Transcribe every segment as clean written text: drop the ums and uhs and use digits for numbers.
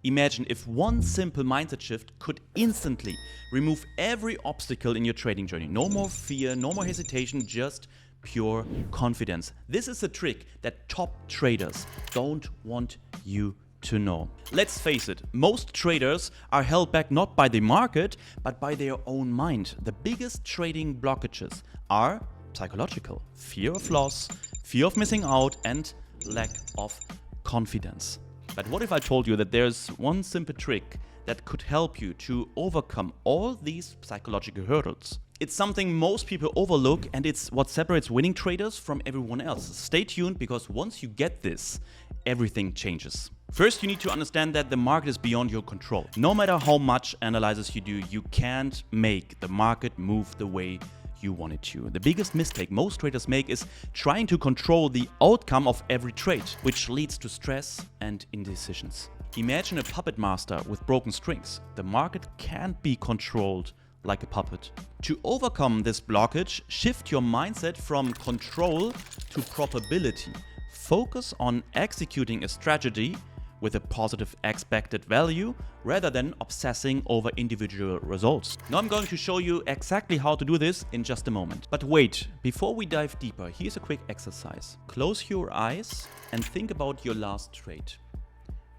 Imagine if one simple mindset shift could instantly remove every obstacle in your trading journey. No more fear, no more hesitation, just pure confidence. This is a trick that top traders don't want you to know. Let's face it, most traders are held back not by the market, but by their own mind. The biggest trading blockages are psychological: fear of loss, fear of missing out, and lack of confidence. But what if I told you that there's one simple trick that could help you to overcome all these psychological hurdles? It's something most people overlook, and it's what separates winning traders from everyone else. Stay tuned, because once you get this, everything changes. First, you need to understand that the market is beyond your control. No matter how much analysis you do, you can't make the market move the way you want it to. The biggest mistake most traders make is trying to control the outcome of every trade, which leads to stress and indecisions. Imagine a puppet master with broken strings. The market can't be controlled like a puppet. To overcome this blockage, shift your mindset from control to probability. Focus on executing a strategy with a positive expected value rather than obsessing over individual results. Now I'm going to show you exactly how to do this in just a moment. But wait, before we dive deeper, here's a quick exercise. Close your eyes and think about your last trade.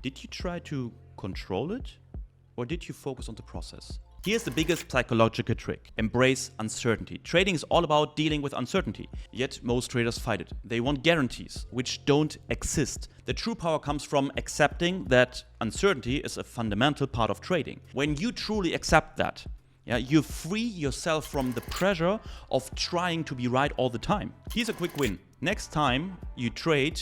Did you try to control it, or did you focus on the process? Here's the biggest psychological trick: embrace uncertainty. Trading is all about dealing with uncertainty, yet most traders fight it. They want guarantees, which don't exist. The true power comes from accepting that uncertainty is a fundamental part of trading. When you truly accept that, you free yourself from the pressure of trying to be right all the time. Here's a quick win. Next time you trade,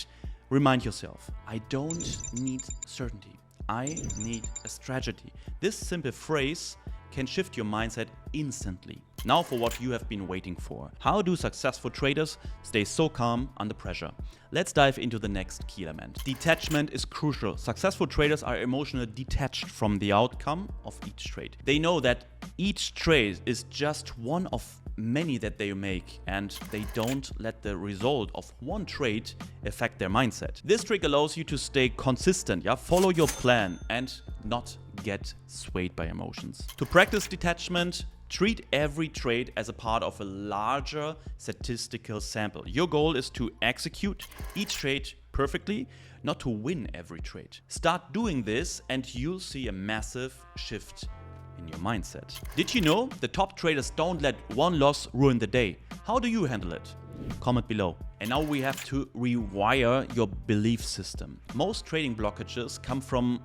remind yourself, I don't need certainty. I need a strategy. This simple phrase can shift your mindset instantly. Now for what you have been waiting for. How do successful traders stay so calm under pressure? Let's dive into the next key element. Detachment is crucial. Successful traders are emotionally detached from the outcome of each trade. They know that each trade is just one of many that they make, and they don't let the result of one trade affect their mindset. This trick allows you to stay consistent, follow your plan, and not get swayed by emotions. To practice detachment, treat every trade as a part of a larger statistical sample. Your goal is to execute each trade perfectly, not to win every trade. Start doing this and you'll see a massive shift in your mindset. Did you know the top traders don't let one loss ruin the day? How do you handle it? Comment below. And now we have to rewire your belief system. Most trading blockages come from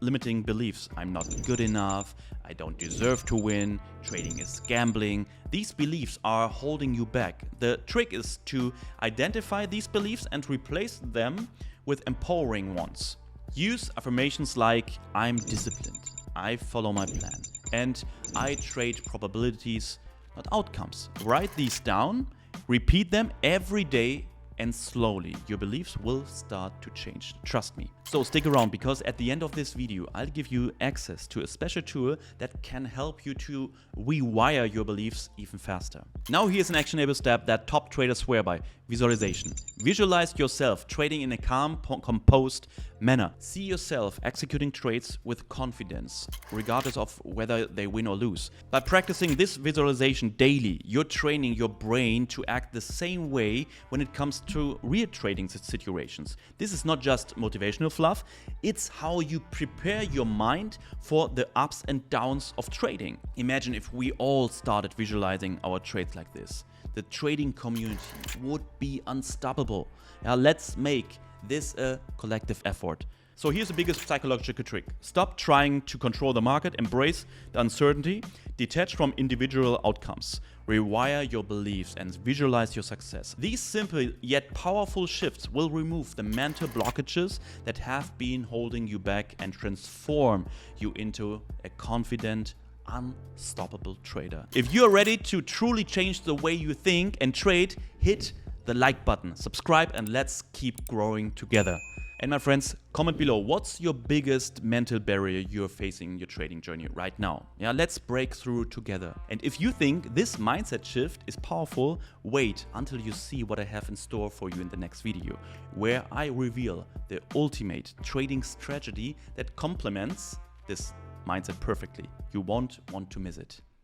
limiting beliefs. I'm not good enough, I don't deserve to win, trading is gambling. These beliefs are holding you back. The trick is to identify these beliefs and replace them with empowering ones. Use affirmations like, I'm disciplined, I follow my plan, and I trade probabilities, not outcomes. Write these down, repeat them every day, and slowly your beliefs will start to change. Trust me. So stick around, because at the end of this video, I'll give you access to a special tool that can help you to rewire your beliefs even faster. Now here's an actionable step that top traders swear by: visualization. Visualize yourself trading in a calm, composed manner. See yourself executing trades with confidence, regardless of whether they win or lose. By practicing this visualization daily, you're training your brain to act the same way when it comes to real trading situations. This is not just motivational fluff, it's how you prepare your mind for the ups and downs of trading. Imagine if we all started visualizing our trades like this. The trading community would be unstoppable. Let's make this a collective effort. So here's the biggest psychological trick. Stop trying to control the market, embrace the uncertainty, detach from individual outcomes, rewire your beliefs, and visualize your success. These simple yet powerful shifts will remove the mental blockages that have been holding you back and transform you into a confident, unstoppable trader. If you're ready to truly change the way you think and trade, hit the like button, subscribe, and let's keep growing together. And my friends, comment below, what's your biggest mental barrier you're facing in your trading journey right now? Yeah, let's break through together. And if you think this mindset shift is powerful, wait until you see what I have in store for you in the next video, where I reveal the ultimate trading strategy that complements this mindset perfectly. You won't want to miss it.